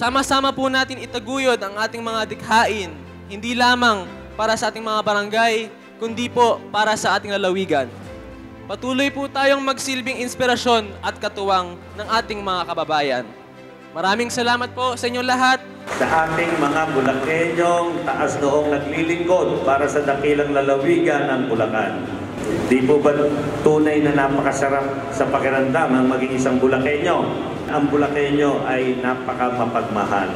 Sama-sama po natin itaguyod ang ating mga dikhain, hindi lamang para sa ating mga barangay, kundi po para sa ating lalawigan. Patuloy po tayong magsilbing inspirasyon at katuwang ng ating mga kababayan. Maraming salamat po sa inyong lahat. Sa ating mga Bulakenyong taas noong naglilingkod para sa dakilang lalawigan ng Bulacan. Di po ba tunay na napakasarap sa pakiramdam ang maging isang Bulakenyo? Ang Bulakenyo ay napakamapagmahal.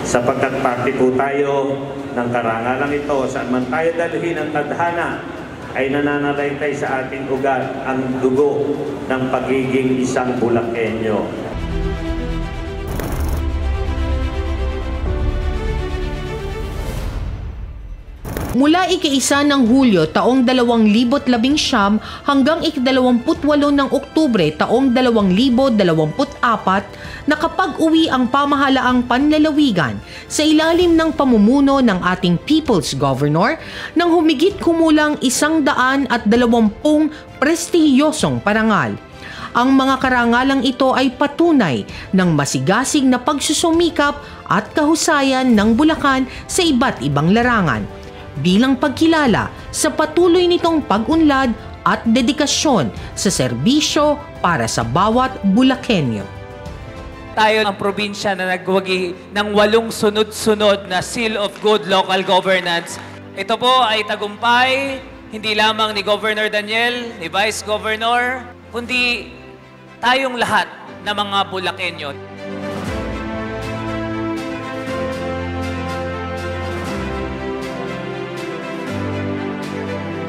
Sapagkat parte po tayo ng karangalang ito, saan man tayo dalhin ang tadhana, ay nananalaytay sa ating ugat ang dugo ng pagiging isang Bulakenyo. Mula ika-1 ng Hulyo taong 2019 hanggang ika-28 ng Oktubre taong 2024, nakapag-uwi ang pamahalaang panlalawigan sa ilalim ng pamumuno ng ating People's Governor ng humigit kumulang 120 prestihiyosong parangal. Ang mga karangalang ito ay patunay ng masigasig na pagsusumikap at kahusayan ng Bulacan sa iba't ibang larangan, bilang pagkilala sa patuloy nitong pag-unlad at dedikasyon sa serbisyo para sa bawat Bulakenyo. Tayo ang probinsya na nagwagi ng 8 sunod-sunod na Seal of Good Local Governance. Ito po ay tagumpay hindi lamang ni Governor Daniel, ni Vice Governor, kundi tayong lahat na mga Bulakenyo.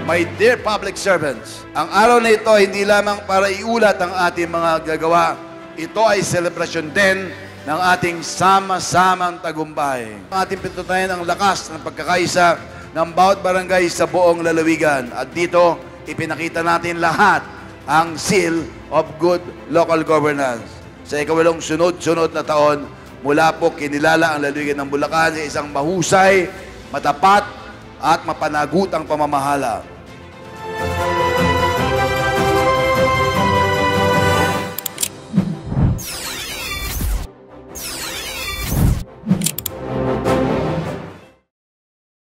My dear public servants, ang araw na ito hindi lamang para iulat ang ating mga gagawa. Ito ay selebrasyon din ng ating sama-samang tagumpay. Ang ating pinatunayan ang lakas ng pagkakaisa ng bawat barangay sa buong lalawigan. At dito, ipinakita natin lahat ang Seal of Good Local Governance. Sa ika-8 sunod-sunod na taon, mula po kinilala ang lalawigan ng Bulacan sa isang mahusay, matapat, at mapanagutang pamamahala.